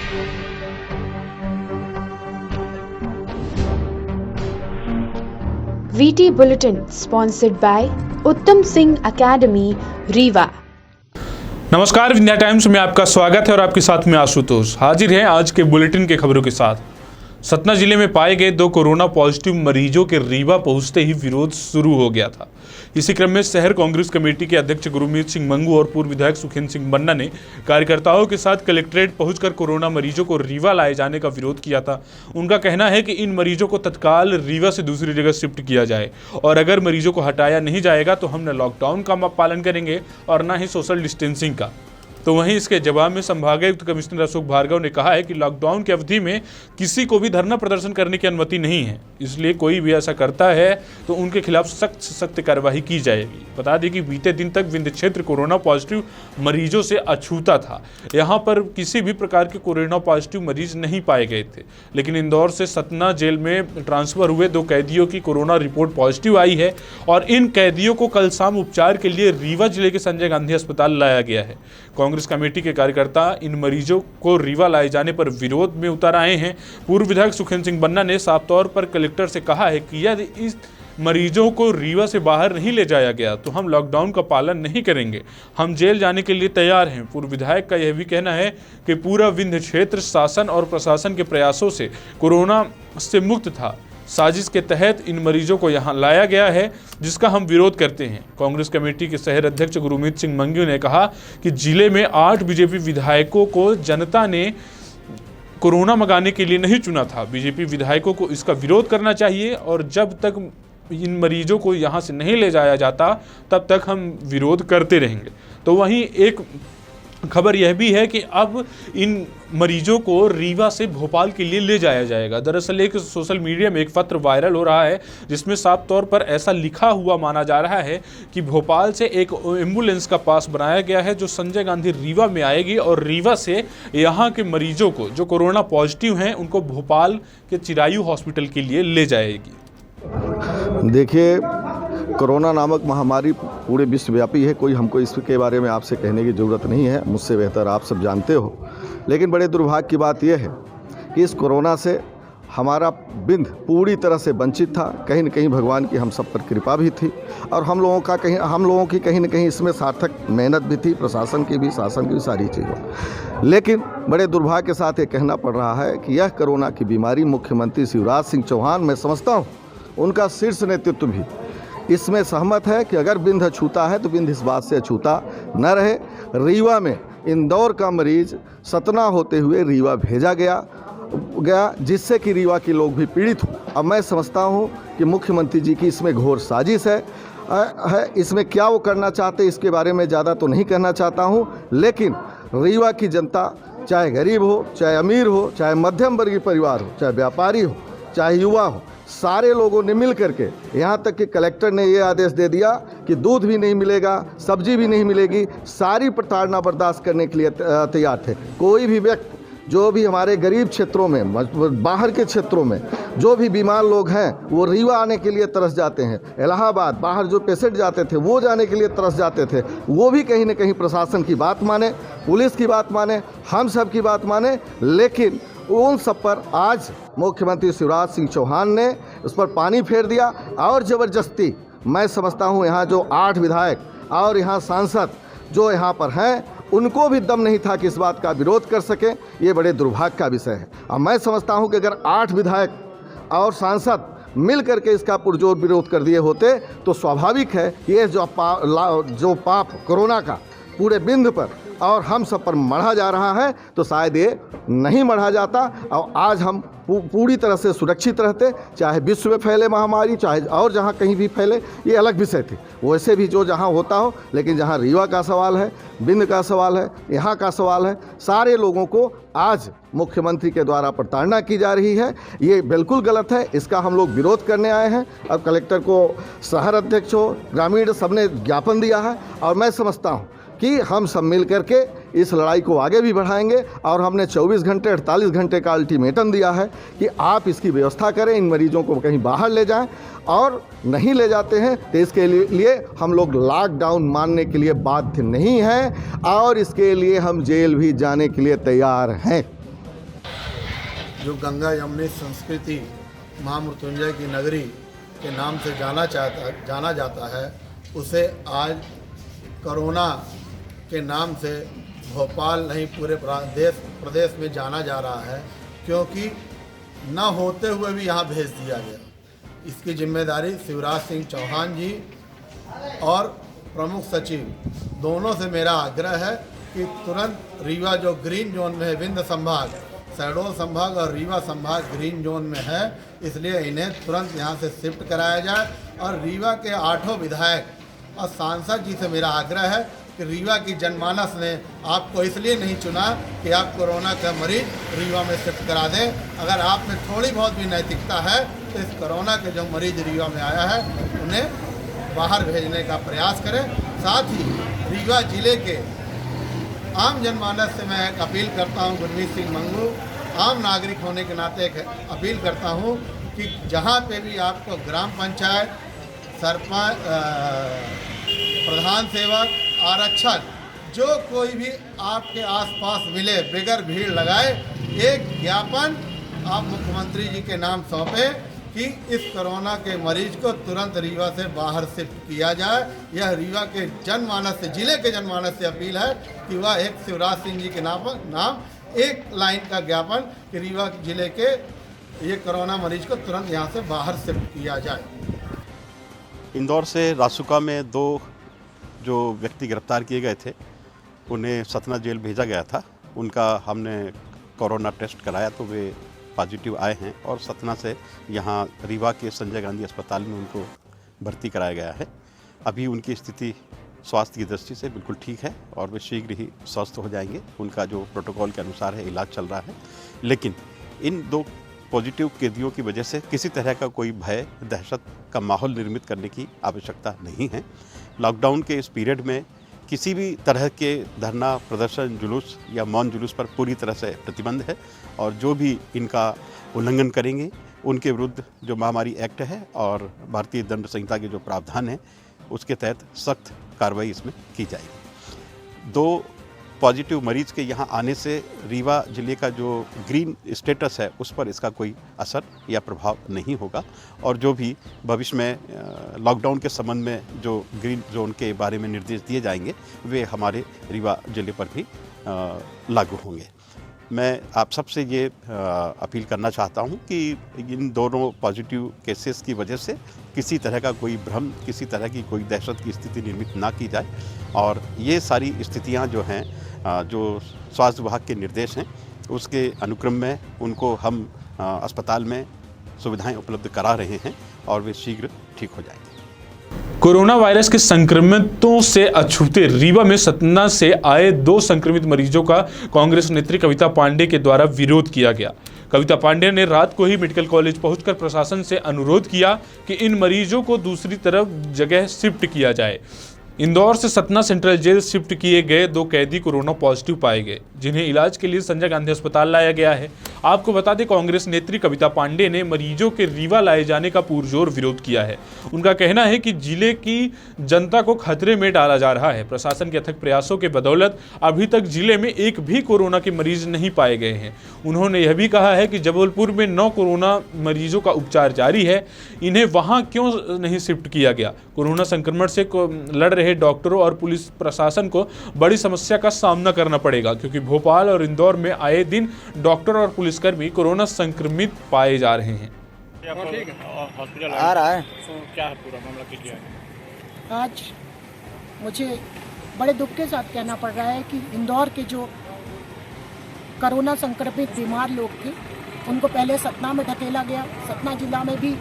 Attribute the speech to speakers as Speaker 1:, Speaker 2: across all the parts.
Speaker 1: VT Bulletin sponsored by उत्तम Singh academy Rewa.
Speaker 2: नमस्कार, Vindhya times में आपका स्वागत है और आपके साथ में आशुतोष हाजिर हैं आज के बुलेटिन के खबरों के साथ। सतना जिले में पाए गए 2 कोरोना पॉजिटिव मरीजों के रीवा पहुंचते ही विरोध शुरू हो गया था। इसी क्रम में शहर कांग्रेस कमेटी के अध्यक्ष गुरमीत सिंह मंगू और पूर्व विधायक सुखेंद्र सिंह बन्ना ने कार्यकर्ताओं के साथ कलेक्ट्रेट पहुंचकर कोरोना मरीजों को रीवा लाए जाने का विरोध किया था। उनका कहना है कि इन मरीजों को तत्काल रीवा से दूसरी जगह शिफ्ट किया जाए और अगर मरीजों को हटाया नहीं जाएगा तो हम न लॉकडाउन का पालन करेंगे और न ही सोशल डिस्टेंसिंग का। तो वहीं इसके जवाब में संभागायुक्त कमिश्नर अशोक भार्गव ने कहा है कि लॉकडाउन की अवधि में किसी को भी धरना प्रदर्शन करने की अनुमति नहीं है, इसलिए कोई भी ऐसा करता है तो उनके खिलाफ सख्त से सख्त कार्रवाई की जाएगी। बता दें कि बीते दिन तक विंध्य क्षेत्र कोरोना पॉजिटिव मरीजों से अछूता था। यहाँ पर किसी भी प्रकार के कोरोना पॉजिटिव मरीज नहीं पाए गए थे, लेकिन इंदौर से सतना जेल में ट्रांसफर हुए 2 कैदियों की कोरोना रिपोर्ट पॉजिटिव आई है और इन कैदियों को कल शाम उपचार के लिए रीवा जिले के संजय गांधी अस्पताल लाया गया है। कांग्रेस कमेटी के कार्यकर्ता इन मरीजों को रीवा लाए जाने पर विरोध में उतर आए हैं। पूर्व विधायक सुखेंद्र सिंह बन्ना ने साफ तौर पर कलेक्टर से कहा है कि यदि इस मरीजों को रीवा से बाहर नहीं ले जाया गया तो हम लॉकडाउन का पालन नहीं करेंगे, हम जेल जाने के लिए तैयार हैं। पूर्व विधायक का यह भी कहना है कि पूरा विंध्य क्षेत्र शासन और प्रशासन के प्रयासों से कोरोना से मुक्त था। साजिश के तहत इन मरीजों को यहां लाया गया है, जिसका हम विरोध करते हैं। कांग्रेस कमेटी के शहर अध्यक्ष गुरमीत सिंह मंगू ने कहा कि जिले में 8 बीजेपी विधायकों को जनता ने कोरोना मंगाने के लिए नहीं चुना था। बीजेपी विधायकों को इसका विरोध करना चाहिए और जब तक इन मरीजों को यहां से नहीं ले जाया जाता तब तक हम विरोध करते रहेंगे। तो वहीं एक खबर यह भी है कि अब इन मरीजों को रीवा से भोपाल के लिए ले जाया जाएगा। दरअसल एक सोशल मीडिया में एक पत्र वायरल हो रहा है जिसमें साफ तौर पर ऐसा लिखा हुआ माना जा रहा है कि भोपाल से एक एम्बुलेंस का पास बनाया गया है जो संजय गांधी रीवा में आएगी और रीवा से यहाँ के मरीजों को जो कोरोना पॉजिटिव हैं उनको भोपाल के चिरायु हॉस्पिटल के लिए ले जाएगी।
Speaker 3: देखिए, कोरोना नामक महामारी पूरे विश्वव्यापी है, कोई हमको इसके बारे में आपसे कहने की ज़रूरत नहीं है, मुझसे बेहतर आप सब जानते हो। लेकिन बड़े दुर्भाग्य की बात यह है कि इस कोरोना से हमारा विंध्य पूरी तरह से वंचित था। कहीं न कहीं भगवान की हम सब पर कृपा भी थी और हम लोगों की कहीं न कहीं इसमें सार्थक मेहनत भी थी, प्रशासन की भी, शासन की भी, सारी चीज़ों। लेकिन बड़े दुर्भाग्य के साथ ये कहना पड़ रहा है कि यह कोरोना की बीमारी मुख्यमंत्री शिवराज सिंह चौहान, मैं समझता हूँ उनका शीर्ष नेतृत्व भी इसमें सहमत है कि अगर विंध्य अछूता है तो विंध्य इस बात से अछूता न रहे। रीवा में इंदौर का मरीज सतना होते हुए रीवा भेजा गया जिससे कि रीवा के लोग भी पीड़ित हों। अब मैं समझता हूं कि मुख्यमंत्री जी की इसमें घोर साजिश है। इसमें क्या वो करना चाहते इसके बारे में ज़्यादा तो नहीं कहना चाहता हूं, लेकिन रीवा की जनता, चाहे गरीब हो, चाहे अमीर हो, चाहे मध्यम वर्गीय परिवार हो, चाहे व्यापारी हो, चाहे युवा हो, सारे लोगों ने मिल करके, यहाँ तक कि कलेक्टर ने ये आदेश दे दिया कि दूध भी नहीं मिलेगा, सब्जी भी नहीं मिलेगी, सारी प्रताड़ना बर्दाश्त करने के लिए तैयार थे। कोई भी व्यक्ति जो भी हमारे गरीब क्षेत्रों में, बाहर के क्षेत्रों में जो भी बीमार लोग हैं वो रीवा आने के लिए तरस जाते हैं। इलाहाबाद बाहर जो पेशेंट जाते थे वो जाने के लिए तरस जाते थे। वो भी कहीं न कहीं प्रशासन की बात माने, पुलिस की बात माने, हम सब की बात माने, लेकिन उन सब पर आज मुख्यमंत्री शिवराज सिंह चौहान ने उस पर पानी फेर दिया और ज़बरदस्ती, मैं समझता हूँ यहाँ जो 8 विधायक और यहाँ सांसद जो यहाँ पर हैं उनको भी दम नहीं था कि इस बात का विरोध कर सकें। ये बड़े दुर्भाग्य का विषय है। अब मैं समझता हूँ कि अगर 8 विधायक और सांसद मिल करके इसका पुरजोर विरोध कर दिए होते तो स्वाभाविक है ये जो पाप कोरोना का पूरे विंध्य पर और हम सब पर मढ़ा जा रहा है तो शायद ये नहीं मढ़ा जाता और आज हम पूरी तरह से सुरक्षित रहते। चाहे विश्व में फैले महामारी, चाहे और जहाँ कहीं भी फैले, ये अलग विषय थी, वैसे भी जो जहाँ होता हो, लेकिन जहाँ रीवा का सवाल है, विंध्य का सवाल है, यहाँ का सवाल है, सारे लोगों को आज मुख्यमंत्री के द्वारा प्रताड़ना की जा रही है। ये बिल्कुल गलत है, इसका हम लोग विरोध करने आए हैं। अब कलेक्टर को, शहर अध्यक्ष हो, ग्रामीण, सबने ज्ञापन दिया है और मैं समझता हूँ कि हम सब मिल करके इस लड़ाई को आगे भी बढ़ाएंगे और हमने 24 घंटे 48 घंटे का अल्टीमेटम दिया है कि आप इसकी व्यवस्था करें, इन मरीजों को कहीं बाहर ले जाएं और नहीं ले जाते हैं तो इसके लिए हम लोग लॉकडाउन मानने के लिए बाध्य नहीं हैं और इसके लिए हम जेल भी जाने के लिए तैयार हैं।
Speaker 4: जो गंगा यमुनी संस्कृति महामृत्युंजय की नगरी के नाम से जाना जाता है, उसे आज कोरोना के नाम से भोपाल नहीं पूरे प्रदेश में जाना जा रहा है, क्योंकि न होते हुए भी यहाँ भेज दिया गया। इसकी जिम्मेदारी शिवराज सिंह चौहान जी और प्रमुख सचिव दोनों से मेरा आग्रह है कि तुरंत रीवा जो ग्रीन जोन में है, विंध्य संभाग, शहडोल संभाग और रीवा संभाग ग्रीन जोन में है, इसलिए इन्हें तुरंत यहाँ से शिफ्ट कराया जाए। और रीवा के 8 विधायक और सांसद जी से मेरा आग्रह है कि रीवा की जनमानस ने आपको इसलिए नहीं चुना कि आप कोरोना का मरीज रीवा में शिफ्ट करा दें। अगर आप में थोड़ी बहुत भी नैतिकता है तो इस कोरोना के जो मरीज रीवा में आया है उन्हें बाहर भेजने का प्रयास करें। साथ ही रीवा जिले के आम जनमानस से मैं एक अपील करता हूं, गुरमीत सिंह मंगू आम नागरिक होने के नाते एक अपील करता हूं कि जहां पे भी आपको ग्राम पंचायत, सरपंच, प्रधान सेवक, आरक्षक, जो कोई भी आपके आसपास मिले, बगैर भीड़ लगाए एक ज्ञापन आप मुख्यमंत्री जी के नाम सौंपे कि इस कोरोना के मरीज को तुरंत रीवा से बाहर शिफ्ट किया जाए। यह रीवा के जनमानस से, जिले के जनमानस से अपील है कि वह एक शिवराज सिंह जी के नाम एक लाइन का ज्ञापन कि रीवा जिले के ये कोरोना मरीज को तुरंत यहाँ से बाहर शिफ्ट किया जाए।
Speaker 5: इंदौर से रासुका में 2 जो व्यक्ति गिरफ्तार किए गए थे, उन्हें सतना जेल भेजा गया था। उनका हमने कोरोना टेस्ट कराया तो वे पॉजिटिव आए हैं और सतना से यहाँ रीवा के संजय गांधी अस्पताल में उनको भर्ती कराया गया है। अभी उनकी स्थिति स्वास्थ्य की दृष्टि से बिल्कुल ठीक है और वे शीघ्र ही स्वस्थ हो जाएंगे। उनका जो प्रोटोकॉल के अनुसार है इलाज चल रहा है। लेकिन इन 2 पॉजिटिव कैदियों की वजह से किसी तरह का कोई भय, दहशत का माहौल निर्मित करने की आवश्यकता नहीं है। लॉकडाउन के इस पीरियड में किसी भी तरह के धरना, प्रदर्शन, जुलूस या मौन जुलूस पर पूरी तरह से प्रतिबंध है और जो भी इनका उल्लंघन करेंगे उनके विरुद्ध जो महामारी एक्ट है और भारतीय दंड संहिता के जो प्रावधान है उसके तहत सख्त कार्रवाई इसमें की जाएगी। 2 पॉजिटिव मरीज के यहाँ आने से रीवा जिले का जो ग्रीन स्टेटस है उस पर इसका कोई असर या प्रभाव नहीं होगा और जो भी भविष्य में लॉकडाउन के संबंध में जो ग्रीन जोन के बारे में निर्देश दिए जाएंगे वे हमारे रीवा जिले पर भी लागू होंगे। मैं आप सबसे ये अपील करना चाहता हूँ कि इन दोनों पॉजिटिव केसेस की वजह से किसी तरह का कोई भ्रम, किसी तरह की कोई दहशत की स्थिति निर्मित ना की जाए और ये सारी स्थितियाँ जो हैं, जो स्वास्थ्य विभाग के निर्देश हैं उसके अनुक्रम में उनको हम अस्पताल में सुविधाएं उपलब्ध करा रहे हैं और वे शीघ्र ठीक हो जाएंगे।
Speaker 2: कोरोना वायरस के संक्रमितों से अछूते रीवा में सतना से आए 2 संक्रमित मरीजों का कांग्रेस नेत्री कविता पांडे के द्वारा विरोध किया गया। कविता पांडे ने रात को ही मेडिकल कॉलेज पहुंचकर प्रशासन से अनुरोध किया कि इन मरीजों को दूसरी तरफ जगह शिफ्ट किया जाए। इंदौर से सतना सेंट्रल जेल शिफ्ट किए गए 2 कैदी कोरोना पॉजिटिव पाए गए, जिन्हें इलाज के लिए संजय गांधी अस्पताल लाया गया है। आपको बता दें, कांग्रेस नेत्री कविता पांडे ने मरीजों के रीवा लाए जाने का पुरजोर विरोध किया है। उनका कहना है कि जिले की जनता को खतरे में डाला जा रहा है। प्रशासन के अथक प्रयासों के बदौलत अभी तक जिले में एक भी कोरोना के मरीज नहीं पाए गए हैं। उन्होंने यह भी कहा है कि जबलपुर में 9 कोरोना मरीजों का उपचार जारी है, इन्हें वहां क्यों नहीं शिफ्ट किया गया। कोरोना संक्रमण से लड़ रहे डॉक्टरों और पुलिस प्रशासन को बड़ी समस्या का सामना करना पड़ेगा, क्योंकि भोपाल और इंदौर में आए दिन डॉक्टर और पुलिसकर्मी कोरोना संक्रमित पाए जा रहे हैं।
Speaker 6: हॉस्पिटल आ रहा है, क्या है पूरा मामला क्या है?
Speaker 7: आज मुझे बड़े दुख के साथ कहना पड़ रहा है कि इंदौर के जो कोरोना संक्रमित बीमार लोग थे उनको पहले सतना में ढकेला गया। सतना जिला में भी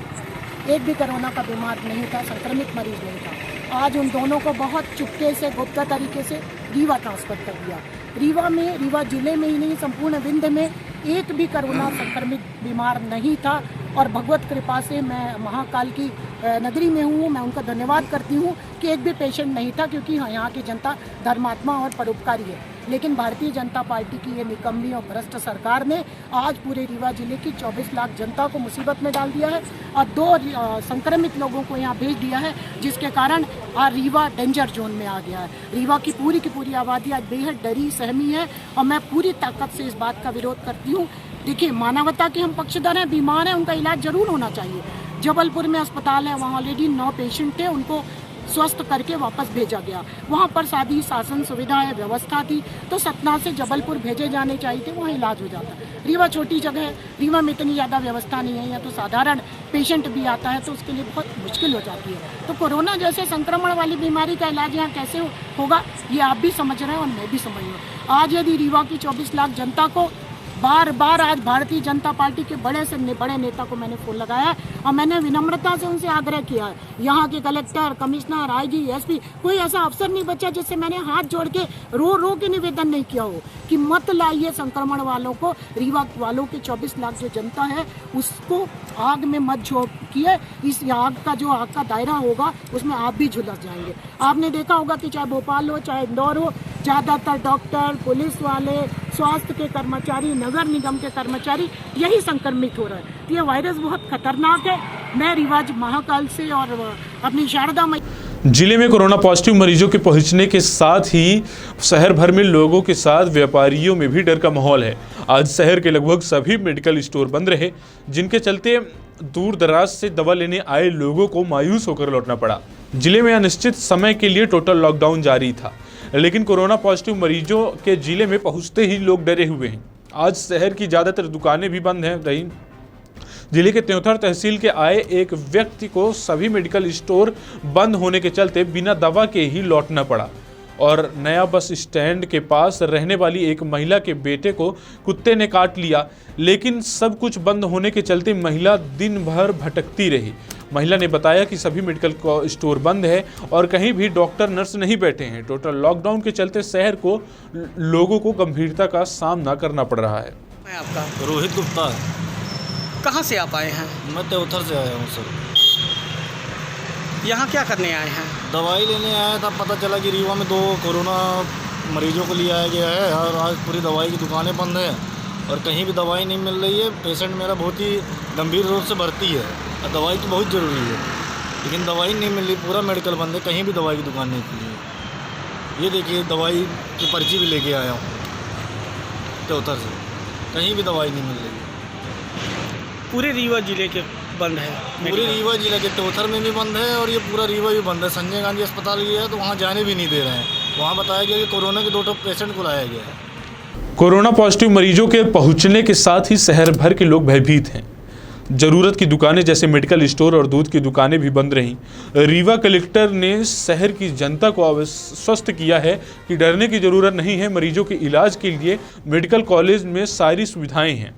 Speaker 7: एक भी कोरोना का बीमार नहीं था, संक्रमित मरीज नहीं था। आज उन दोनों को बहुत चुपके से, गुप्त तरीके से रीवा ट्रांसफ़र कर दिया। रीवा जिले में ही नहीं, संपूर्ण विंध्य में एक भी कोरोना संक्रमित बीमार नहीं था और भगवत कृपा से मैं महाकाल की नगरी में हूँ, मैं उनका धन्यवाद करती हूँ कि एक भी पेशेंट नहीं था, क्योंकि यहाँ की जनता धर्मात्मा और परोपकारी है। लेकिन भारतीय जनता पार्टी की ये निकम्मी और भ्रष्ट सरकार ने आज पूरे रीवा जिले की 24 लाख जनता को मुसीबत में डाल दिया है और 2 संक्रमित लोगों को यहाँ भेज दिया है, जिसके कारण आज रीवा डेंजर जोन में आ गया है। रीवा की पूरी आबादी आज बेहद डरी सहमी है और मैं पूरी ताकत से इस बात का विरोध करती हूँ देखिए, मानवता के हम पक्षधर हैं, बीमार हैं, उनका इलाज जरूर होना चाहिए। जबलपुर में अस्पताल है, वहाँ ऑलरेडी 9 पेशेंट थे, उनको स्वस्थ करके वापस भेजा गया। वहाँ पर सादी शासन सुविधा है, व्यवस्था थी, तो सतना से जबलपुर भेजे जाने चाहिए थे, वहाँ इलाज हो जाता। रीवा छोटी जगह है, रीवा में इतनी ज़्यादा व्यवस्था नहीं है, या तो साधारण पेशेंट भी आता है तो उसके लिए बहुत मुश्किल हो जाती है। तो कोरोना जैसे संक्रमण वाली बीमारी का इलाज यहाँ कैसे होगा, ये आप भी समझ रहे हैं और मैं भी समझ रहा हूँ। आज यदि रीवा की 24 लाख जनता को बार बार आज भारतीय जनता पार्टी के बड़े से बड़े नेता को मैंने फ़ोन लगाया और मैंने विनम्रता से उनसे आग्रह किया है, यहाँ के कलेक्टर, कमिश्नर, आईजी, एसपी, कोई ऐसा अफसर नहीं बचा जिससे मैंने हाथ जोड़ के रो के निवेदन नहीं किया हो कि मत लाइए संक्रमण वालों को। रीवा वालों के 24 लाख जो जनता है उसको आग में मत झोंकिए। इस आग का दायरा होगा उसमें आप भी झुलस जाएंगे। आपने देखा होगा कि चाहे भोपाल हो चाहे इंदौर हो, ज़्यादातर डॉक्टर, पुलिस वाले, स्वास्थ्य के कर्मचारी, नगर निगम के कर्मचारी यही संक्रमित हो रहे हैं। तो ये वायरस बहुत खतरनाक है। मैं रीवा महाकाल से और अपनी शारदा मई
Speaker 2: जिले में कोरोना पॉजिटिव मरीजों के पहुंचने के साथ ही शहर भर में लोगों के साथ व्यापारियों में भी डर का माहौल है। आज शहर के लगभग सभी मेडिकल स्टोर बंद रहे, जिनके चलते दूर दराज से दवा लेने आए लोगों को मायूस होकर लौटना पड़ा। जिले में अनिश्चित समय के लिए टोटल लॉकडाउन जारी था, लेकिन कोरोना पॉजिटिव मरीजों के जिले में पहुंचते ही लोग डरे हुए हैं। आज शहर की ज़्यादातर दुकानें भी बंद हैं रही। जिले के त्योंथर तहसील के आए एक व्यक्ति को सभी मेडिकल स्टोर बंद होने के चलते बिना दवा के ही लौटना पड़ा और नया बस स्टैंड के पास रहने वाली एक महिला के बेटे को कुत्ते ने काट लिया। लेकिन सब कुछ बंद होने के चलते महिला दिन भर भटकती रही। महिला ने बताया कि सभी मेडिकल स्टोर बंद है और कहीं भी डॉक्टर नर्स नहीं बैठे हैं। टोटल लॉकडाउन के चलते शहर को लोगों को गंभीरता का सामना करना पड़ रहा है।
Speaker 8: मैं आपका
Speaker 9: रोहित गुप्ता।
Speaker 8: कहाँ से आप आए हैं?
Speaker 9: मैं त्योथर से आया हूँ सर।
Speaker 8: यहाँ क्या करने आए हैं?
Speaker 9: दवाई लेने आया था, पता चला कि रीवा में 2 कोरोना मरीजों को ले आया गया है और आज पूरी दवाई की दुकानें बंद हैं और कहीं भी दवाई नहीं मिल रही है। पेशेंट मेरा बहुत ही गंभीर रूप से भर्ती है और दवाई की बहुत ज़रूरी है, लेकिन दवाई नहीं मिल रही। पूरा मेडिकल बंद है, कहीं भी दवाई की दुकान नहीं खुली है। ये देखिए, दवाई की पर्ची भी लेके आया हूँ त्योथर से, कहीं भी दवाई नहीं मिल रही।
Speaker 8: पूरे रीवा जिले के बंद है?
Speaker 9: पूरे रीवा जिले के त्योथर में भी बंद है और ये पूरा रीवा भी बंद है। संजय गांधी अस्पताल भी है तो वहाँ जाने भी नहीं दे रहे हैं। वहाँ बताया गया कि कोरोना के 2 पेशेंट को लाया गया है।
Speaker 2: कोरोना पॉजिटिव मरीजों के पहुंचने के साथ ही शहर भर के लोग भयभीत हैं। जरूरत की दुकानें जैसे मेडिकल स्टोर और दूध की दुकानें भी बंद रहीं। रीवा कलेक्टर ने शहर की जनता को आश्वस्त किया है कि डरने की जरूरत नहीं है। मरीजों के इलाज के लिए मेडिकल कॉलेज में सारी सुविधाएं हैं,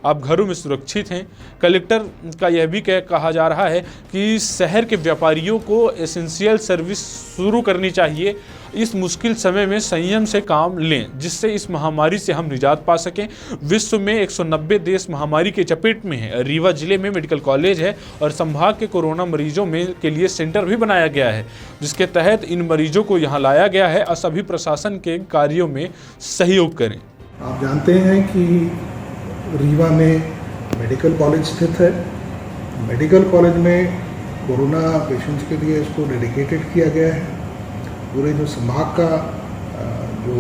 Speaker 2: आप घरों में सुरक्षित हैं। कलेक्टर का यह भी कहा जा रहा है कि शहर के व्यापारियों को एसेंशियल सर्विस शुरू करनी चाहिए। इस मुश्किल समय में संयम से काम लें, जिससे इस महामारी से हम निजात पा सकें। विश्व में 190 देश महामारी के चपेट में है। रीवा जिले में मेडिकल कॉलेज है और संभाग के कोरोना मरीजों में के लिए सेंटर भी बनाया गया है, जिसके तहत इन मरीजों को यहाँ लाया गया है और सभी प्रशासन के कार्यों में सहयोग करें।
Speaker 10: आप जानते हैं कि रीवा में मेडिकल कॉलेज स्थित है। मेडिकल कॉलेज में कोरोना पेशेंट्स के लिए इसको डेडिकेटेड किया गया है। पूरे जो संभाग का जो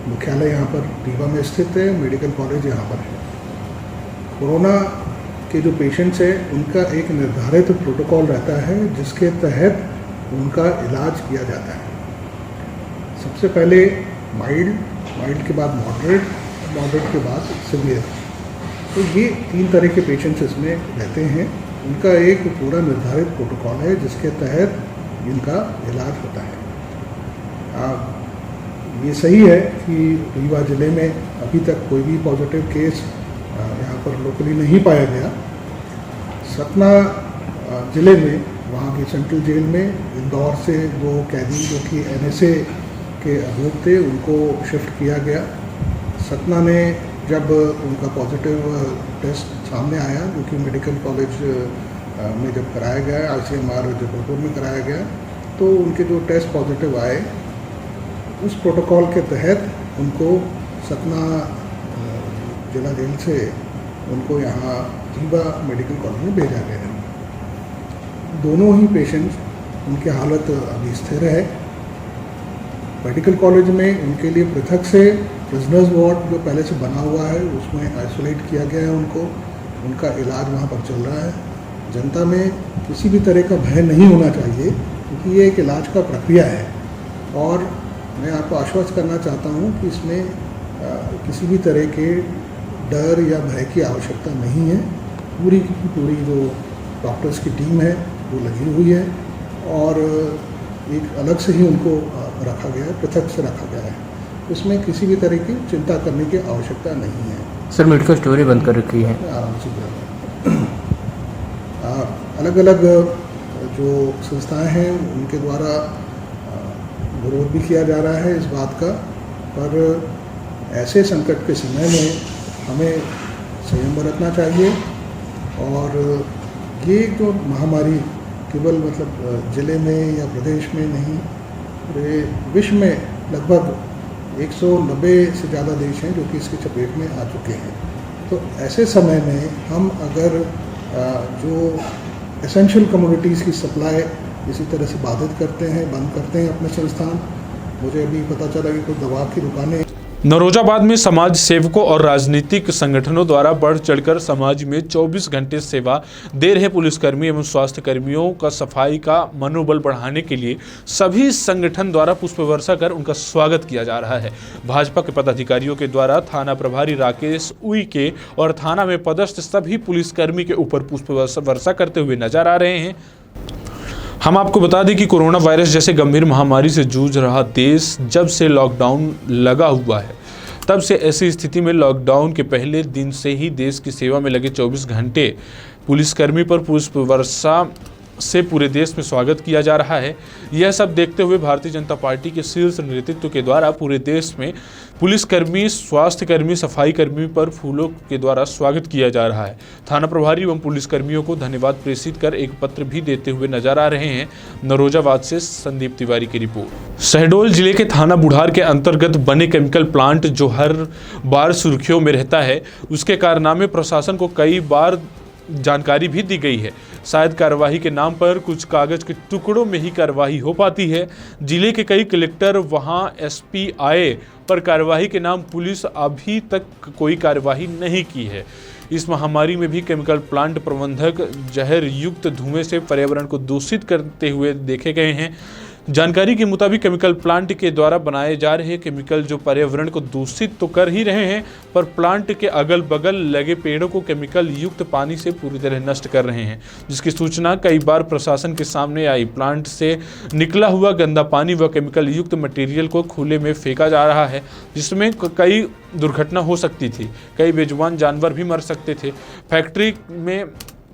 Speaker 10: मुख्यालय यहाँ पर रीवा में स्थित है, मेडिकल कॉलेज यहाँ पर है। कोरोना के जो पेशेंट्स हैं उनका एक निर्धारित प्रोटोकॉल रहता है जिसके तहत उनका इलाज किया जाता है। सबसे पहले माइल्ड के बाद मॉडरेट के बाद सीवियर। तो ये 3 तरह के पेशेंट्स इसमें रहते हैं। उनका एक पूरा निर्धारित प्रोटोकॉल है जिसके तहत इनका इलाज होता है। ये सही है कि रीवा ज़िले में अभी तक कोई भी पॉजिटिव केस यहाँ पर लोकली नहीं पाया गया। सतना ज़िले में वहाँ की सेंट्रल जेल में इंदौर से 2 कैदी जो कि NSA के अभियुक्त थे उनको शिफ्ट किया गया। सतना ने जब उनका पॉजिटिव टेस्ट सामने आया, जो कि मेडिकल कॉलेज में जब कराया गया, ICMR जबलपुर में कराया गया, तो उनके जो टेस्ट पॉजिटिव आए उस प्रोटोकॉल के तहत उनको सतना जिला जेल से उनको यहाँ रीवा मेडिकल कॉलेज में भेजा गया है। दोनों ही पेशेंट्स, उनकी हालत अभी स्थिर है। मेडिकल कॉलेज में उनके लिए पृथक से प्रिजनर्स वार्ड जो पहले से बना हुआ है उसमें आइसोलेट किया गया है उनको, उनका इलाज वहाँ पर चल रहा है। जनता में किसी भी तरह का भय नहीं होना चाहिए क्योंकि ये एक इलाज का प्रक्रिया है और मैं आपको आश्वस्त करना चाहता हूँ कि इसमें किसी भी तरह के डर या भय की आवश्यकता नहीं है। पूरी की पूरी जो डॉक्टर्स की टीम है वो लगी हुई है और एक अलग से ही उनको रखा गया है, पृथक से रखा गया है। इसमें किसी भी तरह की चिंता करने की आवश्यकता नहीं है।
Speaker 11: सर मेडिकल स्टोर बंद कर रखी है।
Speaker 10: आराम से अलग अलग जो संस्थाएं हैं उनके द्वारा विरोध भी किया जा रहा है इस बात का, पर ऐसे संकट के समय में हमें संयम बरतना चाहिए और ये जो महामारी केवल मतलब ज़िले में या प्रदेश में नहीं, पूरे विश्व में लगभग 190 से ज़्यादा देश हैं जो कि इसकी चपेट में आ चुके हैं। तो ऐसे समय में हम अगर जो एसेंशियल कमोडिटीज़ की सप्लाई इसी तरह से बाधित करते हैं, बंद करते हैं अपने संस्थान। मुझे अभी पता चला कि कुछ दवा की दुकानें
Speaker 2: नरोजाबाद में समाज सेवकों और राजनीतिक संगठनों द्वारा बढ़ चढ़कर समाज में 24 घंटे सेवा दे रहे पुलिसकर्मी एवं स्वास्थ्य कर्मियों का सफाई का मनोबल बढ़ाने के लिए सभी संगठन द्वारा पुष्प वर्षा कर उनका स्वागत किया जा रहा है। भाजपा के पदाधिकारियों के द्वारा थाना प्रभारी राकेश उइके और थाना में पदस्थ सभी पुलिसकर्मी के ऊपर पुष्प वर्षा करते हुए नजर आ रहे हैं। हम आपको बता दें कि कोरोना वायरस जैसे गंभीर महामारी से जूझ रहा देश जब से लॉकडाउन लगा हुआ है, तब से ऐसी स्थिति में लॉकडाउन के पहले दिन से ही देश की सेवा में लगे 24 घंटे पुलिसकर्मी पर पुष्प वर्षा से पूरे देश में स्वागत किया जा रहा है। यह सब देखते हुए भारतीय जनता पार्टी के शीर्ष नेतृत्व के द्वारा पूरे देश में पुलिसकर्मी, स्वास्थ्यकर्मी, सफाई कर्मी पर फूलों के द्वारा स्वागत किया जा रहा है। थाना प्रभारी एवं पुलिसकर्मियों को धन्यवाद प्रेषित कर एक पत्र भी देते हुए नजर आ रहे हैं। नरोजाबाद से संदीप तिवारी की रिपोर्ट। शहडोल जिले के थाना बुढ़ार के अंतर्गत बने केमिकल प्लांट जो हर बार सुर्खियों में रहता है, उसके कारनामे प्रशासन को कई बार जानकारी भी दी गई है। शायद कार्रवाई के नाम पर कुछ कागज के टुकड़ों में ही कार्रवाई हो पाती है। जिले के कई कलेक्टर वहां एसपी आए पर कार्रवाई के नाम पुलिस अभी तक कोई कार्रवाई नहीं की है। इस महामारी में भी केमिकल प्लांट प्रबंधक जहर युक्त धुएं से पर्यावरण को दूषित करते हुए देखे गए हैं। जानकारी के मुताबिक केमिकल प्लांट के द्वारा बनाए जा रहे केमिकल जो पर्यावरण को दूषित तो कर ही रहे हैं, पर प्लांट के अगल बगल लगे पेड़ों को केमिकल युक्त पानी से पूरी तरह नष्ट कर रहे हैं, जिसकी सूचना कई बार प्रशासन के सामने आई। प्लांट से निकला हुआ गंदा पानी व केमिकल युक्त मटेरियल को खुले में फेंका जा रहा है, जिसमें कई दुर्घटना हो सकती थी, कई बेजुबान जानवर भी मर सकते थे। फैक्ट्री में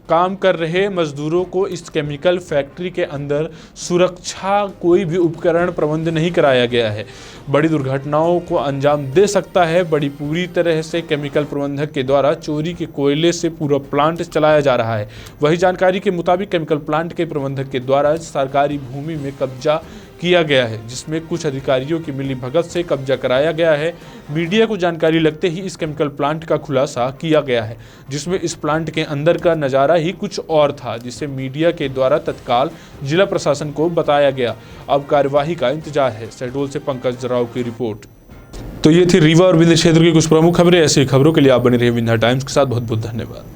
Speaker 2: काम कर रहे मजदूरों को इस केमिकल फैक्ट्री के अंदर सुरक्षा कोई भी उपकरण प्रबंध नहीं कराया गया है, बड़ी दुर्घटनाओं को अंजाम दे सकता है। बड़ी पूरी तरह से केमिकल प्रबंधक के द्वारा चोरी के कोयले से पूरा प्लांट चलाया जा रहा है। वही जानकारी के मुताबिक केमिकल प्लांट के प्रबंधक के द्वारा सरकारी भूमि में कब्जा किया गया है, जिसमें कुछ अधिकारियों की मिलीभगत से कब्जा कराया गया है। मीडिया को जानकारी लगते ही इस केमिकल प्लांट का खुलासा किया गया है, जिसमें इस प्लांट के अंदर का नज़ारा ही कुछ और था, जिसे मीडिया के द्वारा तत्काल जिला प्रशासन को बताया गया। अब कार्यवाही का इंतजार है। शहडोल से पंकज राव की रिपोर्ट। तो ये थी रीवा और विंध्य क्षेत्र की कुछ प्रमुख खबरें। ऐसी खबरों के लिए आप बने रहिए विंध्य टाइम्स के साथ। बहुत बहुत धन्यवाद।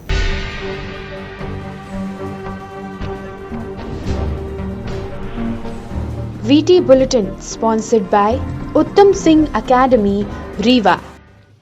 Speaker 1: VT Bulletin sponsored by Uttam Singh Academy, Rewa.